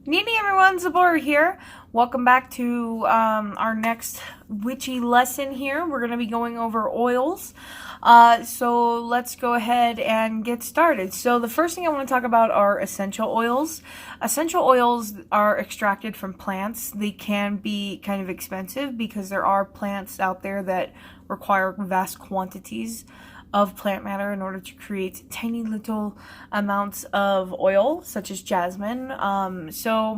Nini everyone, Zabora here. Welcome back to our next witchy lesson here. We're going to be going over oils. So let's go ahead and get started. So the first thing I want to talk about are essential oils. Essential oils are extracted from plants. They can be kind of expensive because there are plants out there that require vast quantities of plant matter in order to create tiny little amounts of oil, such as jasmine. So,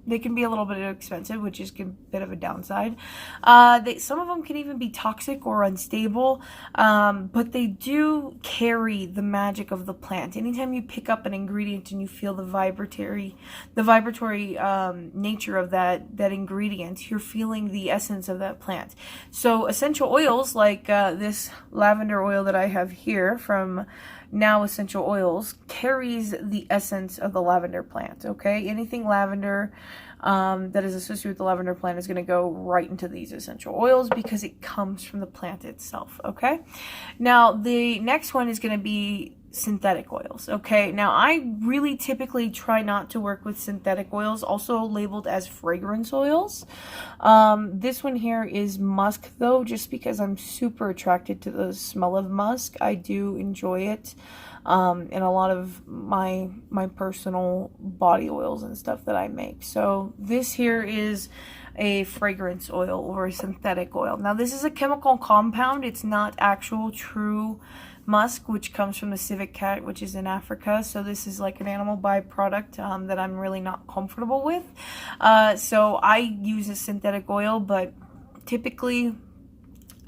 they can be a little bit expensive, which is a bit of a downside. Some of them can even be toxic or unstable, but they do carry the magic of the plant. Anytime you pick up an ingredient and you feel the vibratory nature of that ingredient, you're feeling the essence of that plant. So essential oils like this lavender oil that I have here from Now Essential Oils carries the essence of the lavender plant. Okay, anything lavender that is associated with the lavender plant is going to go right into these essential oils because it comes from the plant itself. Okay, now the next one is going to be synthetic oils. Okay, now I really typically try not to work with synthetic oils, also labeled as fragrance oils. This one here is musk though, just because I'm super attracted to the smell of musk. I do enjoy it in a lot of my personal body oils and stuff that I make. So this here is a fragrance oil or a synthetic oil. Now this is a chemical compound. It's not actual true musk, which comes from the civet cat, which is in Africa. So this is like an animal byproduct that I'm really not comfortable with. So I use a synthetic oil, but typically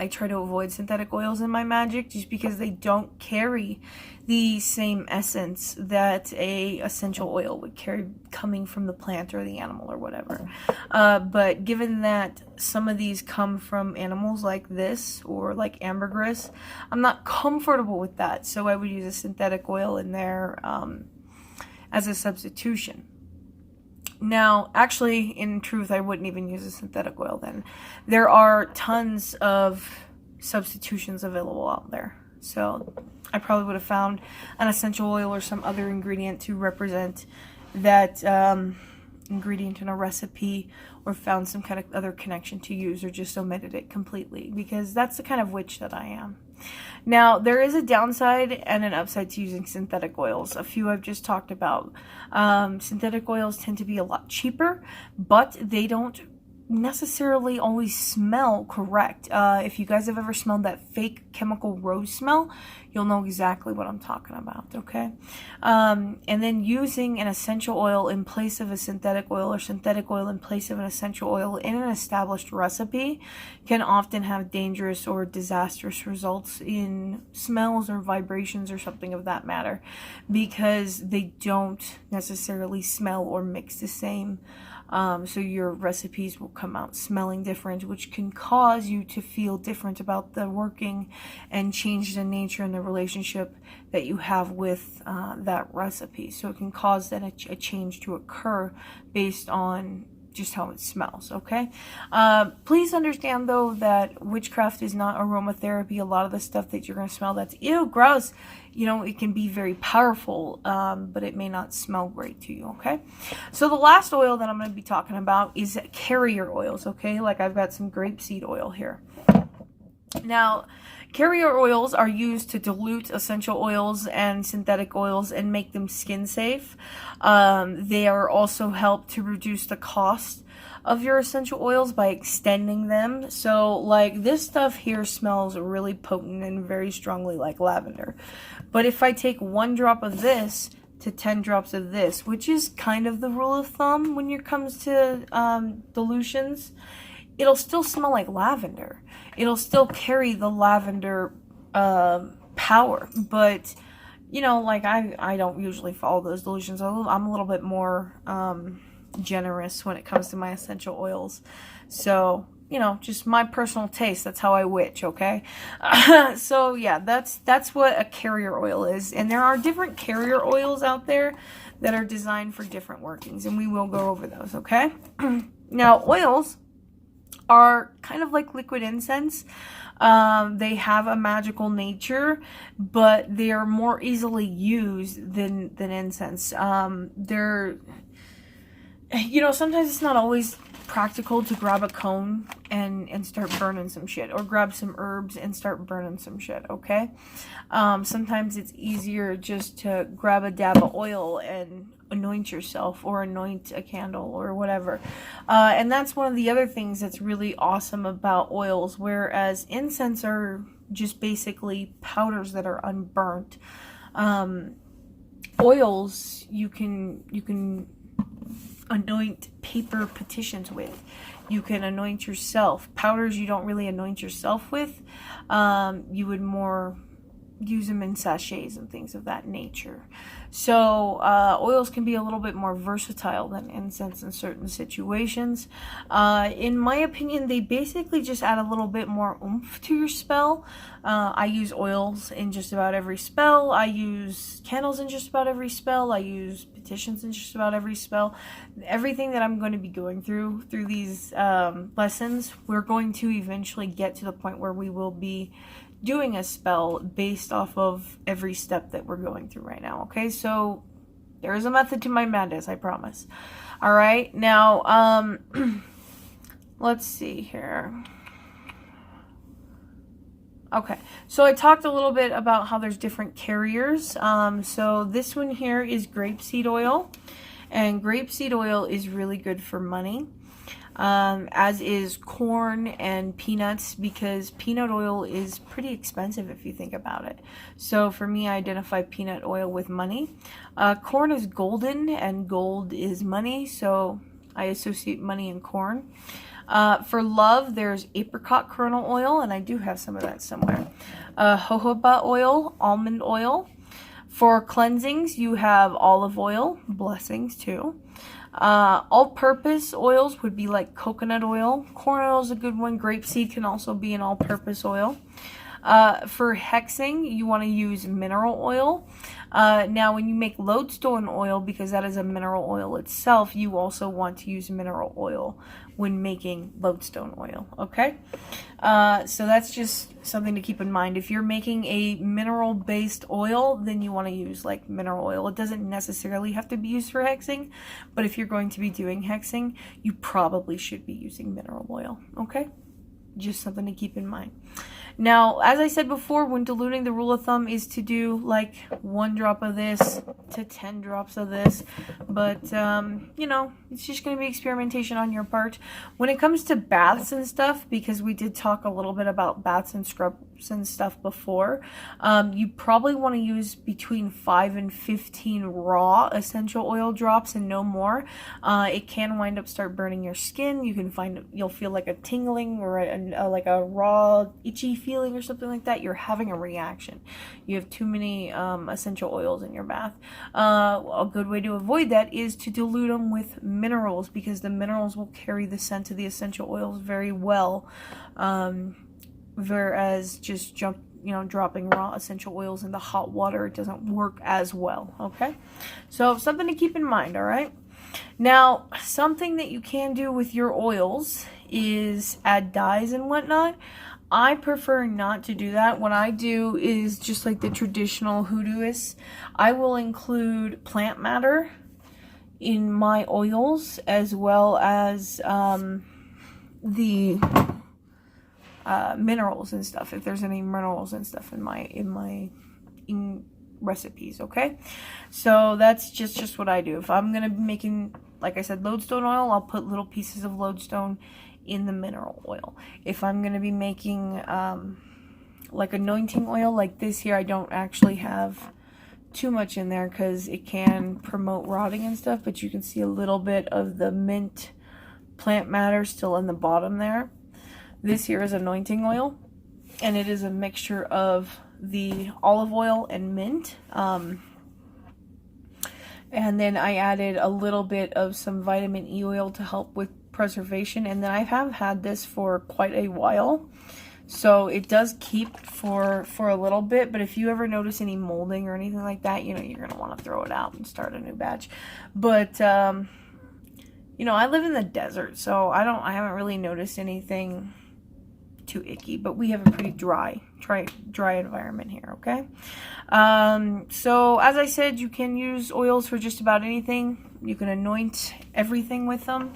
I try to avoid synthetic oils in my magic just because they don't carry the same essence that a essential oil would carry coming from the plant or the animal or whatever. But given that some of these come from animals like this or like ambergris, I'm not comfortable with that. So I would use a synthetic oil in there as a substitution. Now, actually, in truth, I wouldn't even use a synthetic oil then. There are tons of substitutions available out there. So I probably would have found an essential oil or some other ingredient to represent that ingredient in a recipe, or found some kind of other connection to use, or just omitted it completely, because that's the kind of witch that I am. Now, there is a downside and an upside to using synthetic oils. A few I've just talked about. Synthetic oils tend to be a lot cheaper, but they don't necessarily always smell correct. If you guys have ever smelled that fake chemical rose smell, you'll know exactly what I'm talking about, okay? And then using an essential oil in place of a synthetic oil, or synthetic oil in place of an essential oil in an established recipe can often have dangerous or disastrous results in smells or vibrations or something of that matter, because they don't necessarily smell or mix the same. So your recipes will come out smelling different, which can cause you to feel different about the working and change the nature and the relationship that you have with that recipe. So it can cause then a change to occur based on just how it smells, okay? Please understand though that witchcraft is not aromatherapy. A lot of the stuff that you're going to smell that's ew, gross, it can be very powerful, but it may not smell great to you, okay? So the last oil that I'm going to be talking about is carrier oils, okay? Like I've got some grapeseed oil here. Now, carrier oils are used to dilute essential oils and synthetic oils and make them skin safe. They are also help to reduce the cost of your essential oils by extending them. So like this stuff here smells really potent and very strongly like lavender. But if I take 1 drop of this to 10 drops of this, which is kind of the rule of thumb when it comes to dilutions, it'll still smell like lavender. It'll still carry the lavender power, but like I don't usually follow those dilutions. I'm a little bit more generous when it comes to my essential oils. So just my personal taste. That's how I witch, okay? So yeah, that's what a carrier oil is. And there are different carrier oils out there that are designed for different workings, and we will go over those, okay? Now, oils are kind of like liquid incense. They have a magical nature, but they are more easily used than incense. you know, sometimes it's not always practical to grab a cone and start burning some shit, or grab some herbs and start burning some shit, okay? Sometimes it's easier just to grab a dab of oil and anoint yourself, or anoint a candle, or whatever. And that's one of the other things that's really awesome about oils, whereas incense are just basically powders that are unburnt. Oils you can anoint paper petitions with. You can anoint yourself. Powders you don't really anoint yourself with. You would more use them in sachets and things of that nature. So oils can be a little bit more versatile than incense in certain situations. In my opinion, they basically just add a little bit more oomph to your spell. I use oils in just about every spell. I use candles in just about every spell. I use petitions in just about every spell. Everything that I'm going to be going through these lessons, we're going to eventually get to the point where we will be doing a spell based off of every step that we're going through right now. Okay, so there is a method to my madness, I promise. All right, now let's see here. Okay, so I talked a little bit about how there's different carriers. So this one here is grapeseed oil, and grapeseed oil is really good for money. As is corn and peanuts, because peanut oil is pretty expensive if you think about it. So for me, I identify peanut oil with money. Corn is golden, and gold is money, so I associate money and corn. For love, there's apricot kernel oil, and I do have some of that somewhere. Jojoba oil, almond oil. For cleansings, you have olive oil, blessings too. All-purpose oils would be like coconut oil. Corn oil is a good one. Grapeseed can also be an all-purpose oil. For hexing, you want to use mineral oil. Now, when you make lodestone oil, because that is a mineral oil itself, you also want to use mineral oil when making lodestone oil, okay? So that's just something to keep in mind. If you're making a mineral-based oil, then you want to use like mineral oil. It doesn't necessarily have to be used for hexing, but if you're going to be doing hexing, you probably should be using mineral oil, okay? Just something to keep in mind. Now, as I said before, when diluting, the rule of thumb is to do like 1 drop of this to 10 drops of this. But, you know, it's just going to be experimentation on your part. When it comes to baths and stuff, because we did talk a little bit about baths and scrubs and stuff before, you probably want to use between 5 and 15 raw essential oil drops and no more. It can wind up start burning your skin. You'll feel like a tingling or like a raw itchy feeling or something like that. You're having a reaction. You have too many essential oils in your bath. A good way to avoid that is to dilute them with minerals, because the minerals will carry the scent of the essential oils very well, whereas just dropping raw essential oils into hot water, it doesn't work as well, okay? So something to keep in mind, all right? Now, something that you can do with your oils is add dyes and whatnot. I prefer not to do that. What I do is just like the traditional hoodooists. I will include plant matter in my oils, as well as the minerals and stuff, if there's any minerals and stuff in my recipes, okay? So that's just what I do. If I'm gonna be making, like I said, lodestone oil, I'll put little pieces of lodestone in the mineral oil. If I'm gonna be making like anointing oil like this here, I don't actually have too much in there because it can promote rotting and stuff, but you can see a little bit of the mint plant matter still in the bottom there. This here is anointing oil, and it is a mixture of the olive oil and mint. And then I added a little bit of some vitamin E oil to help with preservation, and then I have had this for quite a while, so it does keep for a little bit. But if you ever notice any molding or anything like that, you know, you're gonna want to throw it out and start a new batch. But you know, I live in the desert, so I haven't really noticed anything too icky, but we have a pretty dry environment here, okay? So as I said, you can use oils for just about anything. You can anoint everything with them.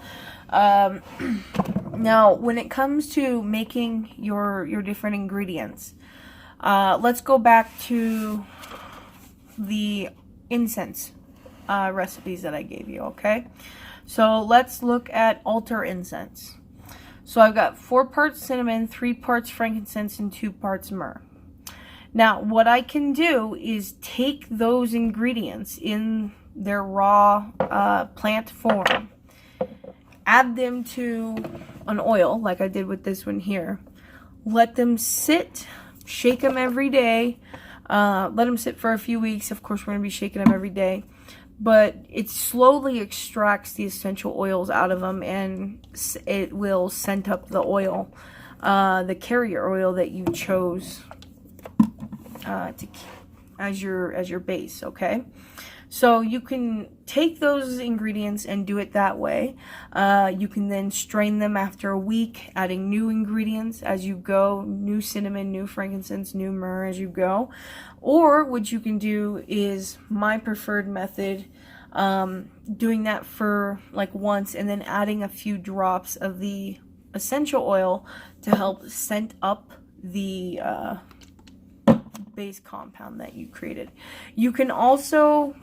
Now, when it comes to making your different ingredients, let's go back to the incense recipes that I gave you, okay? So let's look at altar incense. So I've got 4 parts cinnamon, 3 parts frankincense, and 2 parts myrrh. Now, what I can do is take those ingredients in their raw plant form, add them to an oil, like I did with this one here, let them sit, shake them every day, let them sit for a few weeks. Of course, we're going to be shaking them every day. But it slowly extracts the essential oils out of them, and it will scent up the oil, the carrier oil that you chose as your base, okay? So you can take those ingredients and do it that way. You can then strain them after a week, adding new ingredients as you go, new cinnamon, new frankincense, new myrrh as you go. Or what you can do is my preferred method, doing that for like once and then adding a few drops of the essential oil to help scent up the base compound that you created. You can also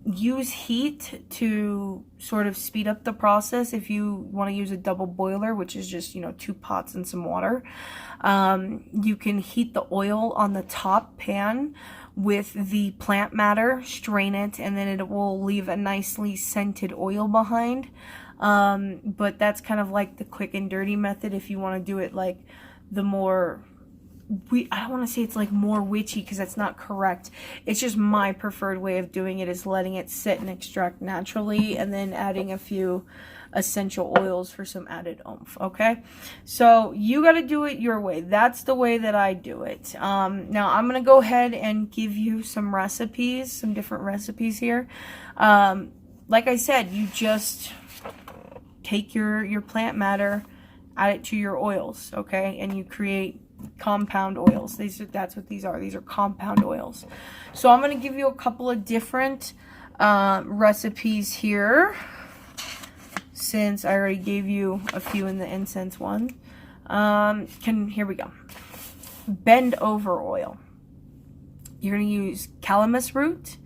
use heat to sort of speed up the process if you want to use a double boiler, which is just, 2 pots and some water. You can heat the oil on the top pan with the plant matter, strain it, and then it will leave a nicely scented oil behind. But that's kind of like the quick and dirty method if you want to do it like the more... I don't want to say it's like more witchy, because that's not correct. It's just my preferred way of doing it is letting it sit and extract naturally and then adding a few essential oils for some added oomph, okay? So you got to do it your way. That's the way that I do it. Now I'm going to go ahead and give you some recipes, some different recipes here. Like I said, you just take your plant matter, add it to your oils, okay? And you create compound oils. That's what these are. These are compound oils. So I'm going to give you a couple of different recipes here, since I already gave you a few in the incense one. Here we go. Bend over oil. You're going to use calamus root,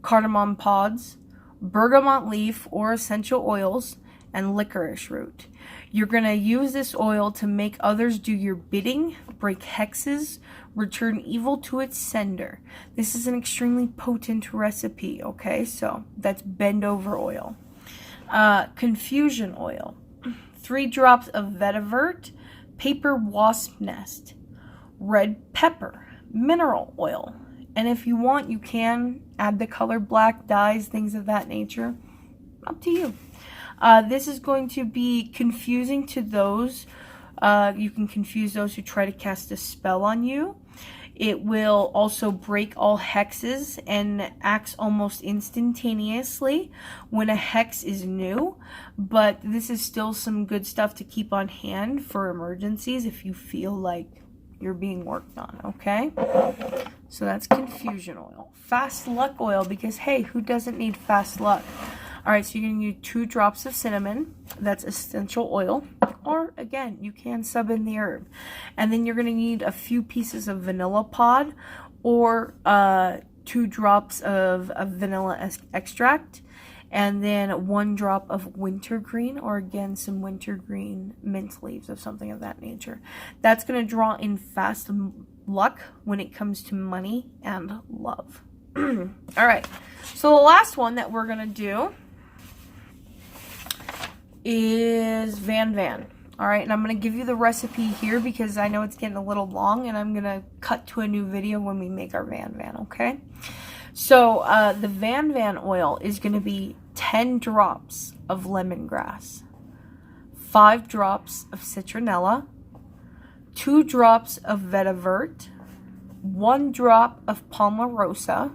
cardamom pods, bergamot leaf or essential oils, and licorice root. You're going to use this oil to make others do your bidding, break hexes, return evil to its sender. This is an extremely potent recipe, okay? So that's bend over oil. Confusion oil. 3 drops of vetiver, paper wasp nest, red pepper, mineral oil. And if you want, you can add the color black, dyes, things of that nature. Up to you. This is going to be confusing to those. You can confuse those who try to cast a spell on you. It will also break all hexes and acts almost instantaneously when a hex is new. But this is still some good stuff to keep on hand for emergencies if you feel like you're being worked on, okay? So that's confusion oil. Fast luck oil, because hey, who doesn't need fast luck? Alright, so you're going to use 2 drops of cinnamon. That's essential oil. Or, again, you can sub in the herb. And then you're going to need a few pieces of vanilla pod or 2 drops of vanilla extract. And then 1 drop of wintergreen, or again, some wintergreen mint leaves of something of that nature. That's going to draw in fast luck when it comes to money and love. Alright, so the last one that we're going to do is Van Van. Alright, and I'm going to give you the recipe here because I know it's getting a little long, and I'm going to cut to a new video when we make our Van Van, okay? So, the Van Van oil is going to be 10 drops of lemongrass, 5 drops of citronella, 2 drops of vetiver, 1 drop of palmarosa,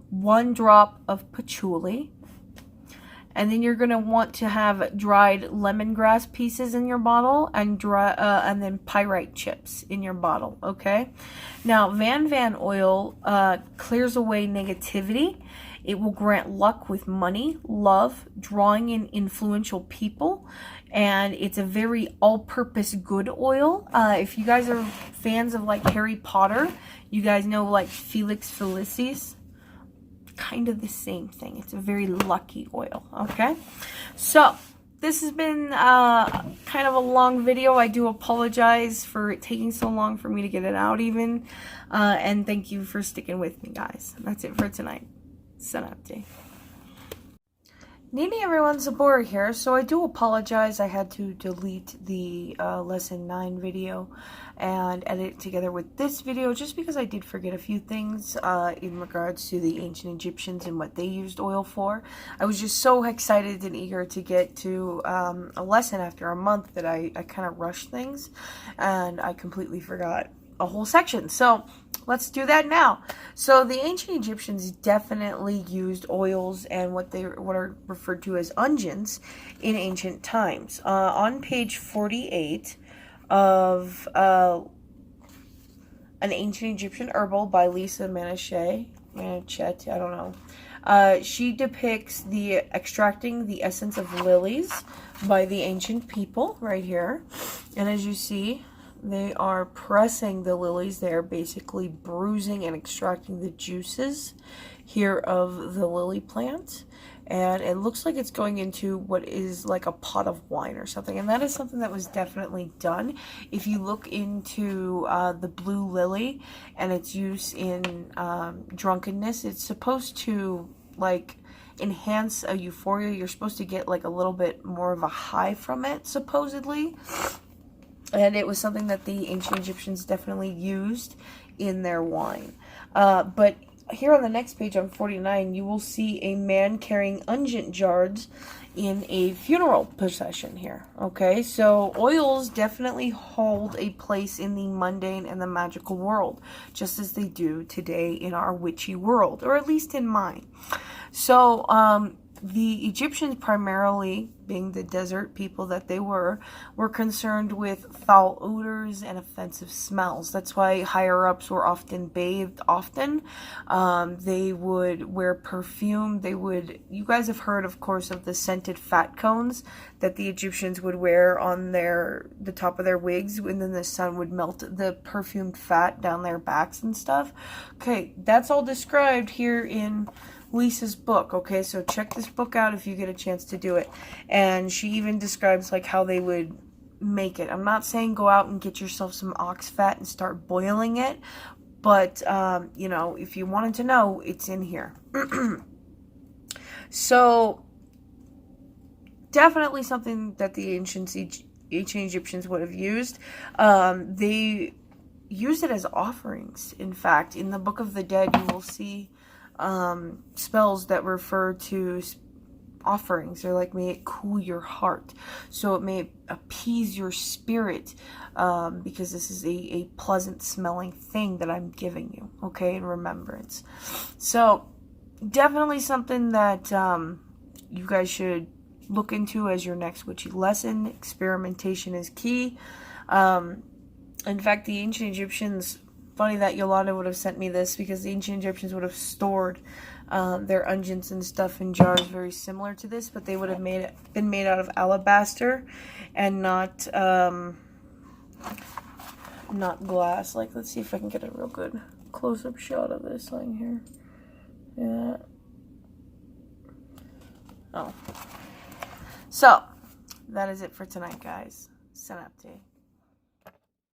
1 drop of patchouli, And then you're going to want to have dried lemongrass pieces in your bottle and then pyrite chips in your bottle, okay? Now, Van oil clears away negativity. It will grant luck with money, love, drawing in influential people, and it's a very all-purpose good oil. If you guys are fans of like Harry Potter, you guys know like Felix Felicis, kind of the same thing. It's a very lucky oil, okay? So, this has been kind of a long video. I do apologize for it taking so long for me to get it out even. And thank you for sticking with me, guys. That's it for tonight. Sanapti. Needing everyone's support here, so I do apologize. I had to delete the lesson 9 video and edit it together with this video just because I did forget a few things in regards to the ancient Egyptians and what they used oil for. I was just so excited and eager to get to a lesson after a month that I kind of rushed things and I completely forgot a whole section. So let's do that now. So the ancient Egyptians definitely used oils and what are referred to as unguents in ancient times. On page 48 of An Ancient Egyptian Herbal by Lisa Manachet, I don't know. She depicts the extracting the essence of lilies by the ancient people right here. And as you see, they are pressing the lilies. They are basically bruising and extracting the juices here of the lily plant. And it looks like it's going into what is like a pot of wine or something. And that is something that was definitely done. If you look into the blue lily and its use in drunkenness, it's supposed to like enhance a euphoria. You're supposed to get like a little bit more of a high from it, supposedly. And it was something that the ancient Egyptians definitely used in their wine. But here on the next page, on 49, you will see a man carrying unguent jars in a funeral procession here. Okay, so oils definitely hold a place in the mundane and the magical world, just as they do today in our witchy world, or at least in mine. So, the Egyptians, primarily being the desert people that they were concerned with foul odors and offensive smells. That's why higher-ups were often bathed often. They would wear perfume. You guys have heard, of course, of the scented fat cones that the Egyptians would wear on the top of their wigs, and then the sun would melt the perfumed fat down their backs and stuff. Okay, that's all described here in Lisa's book. Okay, so check this book out if you get a chance to do it. And she even describes like how they would make it. I'm not saying go out and get yourself some ox fat and start boiling it, but you know, if you wanted to know, it's in here. So definitely something that the ancient Egyptians would have used. They used it as offerings. In fact, in the Book of the Dead, you will see spells that refer to offerings. They're like, may it cool your heart, so it may appease your spirit, because this is a pleasant smelling thing that I'm giving you, okay, in remembrance. So definitely something that you guys should look into as your next witchy lesson. Experimentation is key. In fact, the ancient Egyptians, funny that Yolanda would have sent me this, because the ancient Egyptians would have stored their unguents and stuff in jars very similar to this, but they would have been made out of alabaster and not glass. Like, let's see if I can get a real good close-up shot of this thing here. Yeah. Oh. So, that is it for tonight, guys. Sanapti.